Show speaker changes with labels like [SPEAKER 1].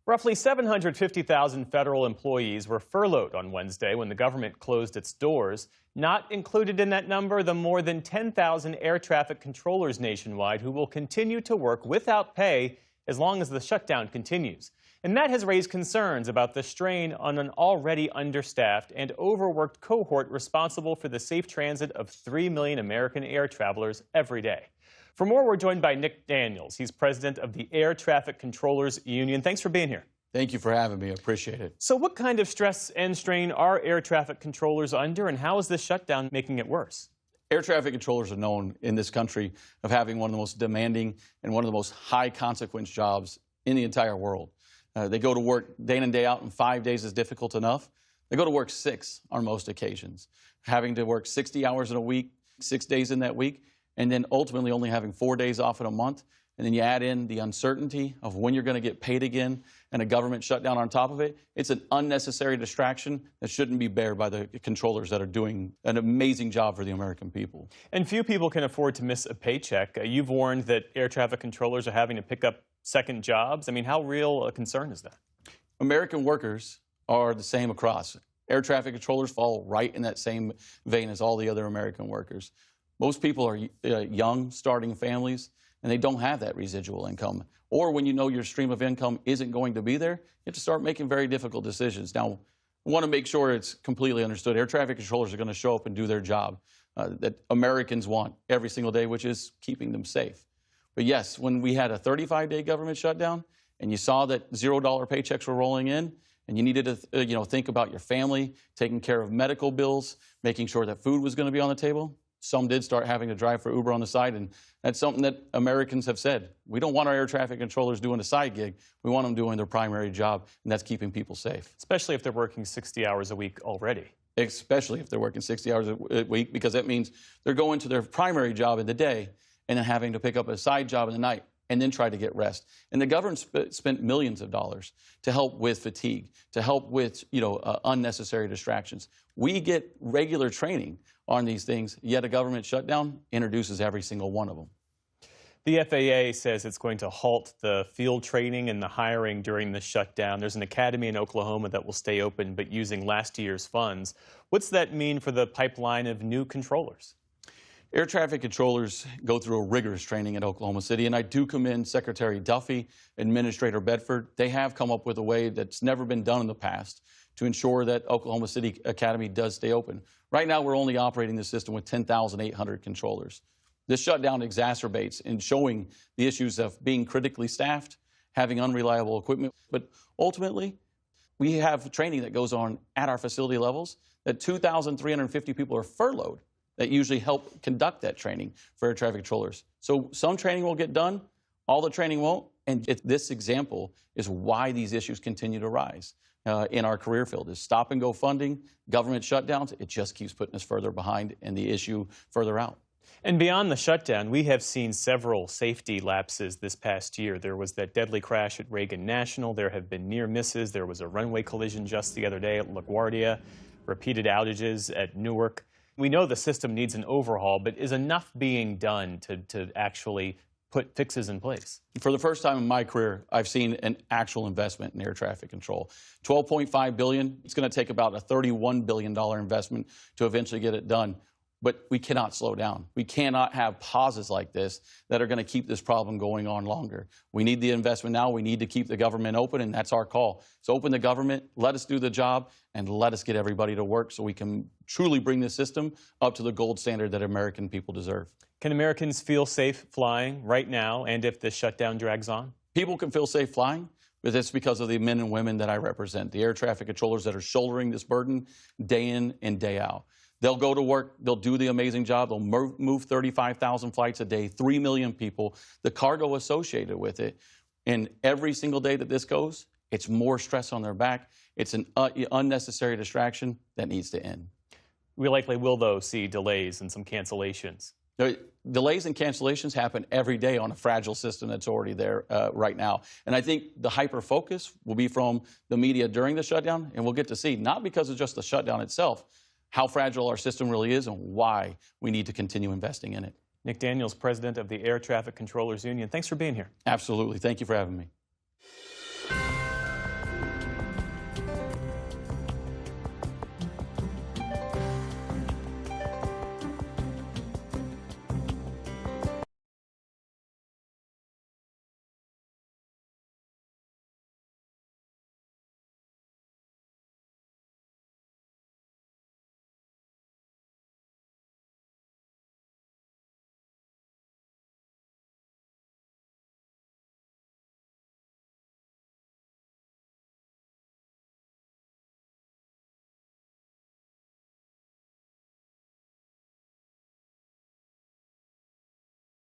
[SPEAKER 1] Roughly 750,000 federal employees were furloughed on Wednesday when the government closed its doors. Not included in that number, the more than 10,000 air traffic controllers nationwide who will continue to work without pay as long as the shutdown continues. And that has raised concerns about the strain on an already understaffed and overworked cohort responsible for the safe transit of 3 million American air travelers every day. For more, we're joined by Nick Daniels. He's president of the Air Traffic Controllers Union. Thanks for being here.
[SPEAKER 2] Thank you for having me. I appreciate it.
[SPEAKER 1] So what kind of stress and strain are air traffic controllers under, and how is this shutdown making it worse?
[SPEAKER 2] Air traffic controllers are known in this country of having one of the most demanding and one of the most high consequence jobs in the entire world. They go to work day in and day out, and 5 days is difficult enough. They go to work 6 on most occasions, having to work 60 hours in a week, 6 days in that week, and then ultimately only having 4 days off in a month. And then you add in the uncertainty of when you're going to get paid again and a government shutdown on top of it. It's an unnecessary distraction that shouldn't be bared by the controllers that are doing an amazing job for the American people.
[SPEAKER 1] And few people can afford to miss a paycheck. You've warned that air traffic controllers are having to pick up second jobs. I mean, how real a concern is that?
[SPEAKER 2] American workers are the same across. Air traffic controllers fall right in that same vein as all the other American workers. Most people are young, starting families, and they don't have that residual income. Or when you know your stream of income isn't going to be there, you have to start making very difficult decisions. Now, I want to make sure it's completely understood. Air traffic controllers are going to show up and do their job that Americans want every single day, which is keeping them safe. But yes, when we had a 35-day government shutdown and you saw that $0 paychecks were rolling in, and you needed to think about your family, taking care of medical bills, making sure that food was going to be on the table, some did start having to drive for Uber on the side, and that's something that Americans have said. We don't want our air traffic controllers doing a side gig. We want them doing their primary job, and that's keeping people safe.
[SPEAKER 1] Especially if they're working 60 hours a week already.
[SPEAKER 2] Especially if they're working 60 hours a week, because that means they're going to their primary job in the day and then having to pick up a side job in the night and then try to get rest. And the government spent millions of dollars to help with fatigue, to help with unnecessary distractions. We get regular training on these things, yet a government shutdown introduces every single one of them.
[SPEAKER 1] The FAA says it's going to halt the field training and the hiring during the shutdown. There's an academy in Oklahoma that will stay open, but using last year's funds. What's that mean for the pipeline of new controllers?
[SPEAKER 2] Air traffic controllers go through a rigorous training at Oklahoma City, and I do commend Secretary Duffy, Administrator Bedford. They have come up with a way that's never been done in the past to ensure that Oklahoma City Academy does stay open. Right now, we're only operating the system with 10,800 controllers. This shutdown exacerbates in showing the issues of being critically staffed, having unreliable equipment, but ultimately, we have training that goes on at our facility levels that 2,350 people are furloughed that usually help conduct that training for air traffic controllers. So some training will get done, all the training won't, and this example is why these issues continue to rise in our career field. Is stop and go funding, government shutdowns, it just keeps putting us further behind and the issue further out.
[SPEAKER 1] And beyond the shutdown, we have seen several safety lapses this past year. There was that deadly crash at Reagan National. There have been near misses. There was a runway collision just the other day at LaGuardia, repeated outages at Newark. We know the system needs an overhaul, but is enough being done to actually put fixes in place?
[SPEAKER 2] For the first time in my career, I've seen an actual investment in air traffic control. $12.5 billion, it's going to take about a $31 billion investment to eventually get it done. But we cannot slow down. We cannot have pauses like this that are going to keep this problem going on longer. We need the investment now. We need to keep the government open, and that's our call. So open the government, let us do the job, and let us get everybody to work so we can truly bring the system up to the gold standard that American people deserve.
[SPEAKER 1] Can Americans feel safe flying right now, and if this shutdown drags on?
[SPEAKER 2] People can feel safe flying, but that's because of the men and women that I represent, the air traffic controllers that are shouldering this burden day in and day out. They'll go to work, they'll do the amazing job, they'll move 35,000 flights a day, 3 million people, the cargo associated with it. And every single day that this goes, it's more stress on their back. It's an unnecessary distraction that needs to end.
[SPEAKER 1] We likely will, though, see delays and some cancellations.
[SPEAKER 2] Delays and cancellations happen every day on a fragile system that's already there right now. And I think the hyper-focus will be from the media during the shutdown, and we'll get to see, not because of just the shutdown itself, how fragile our system really is and why we need to continue investing in it.
[SPEAKER 1] Nick Daniels, president of the Air Traffic Controllers Union. Thanks for being here.
[SPEAKER 2] Absolutely. Thank you for having me.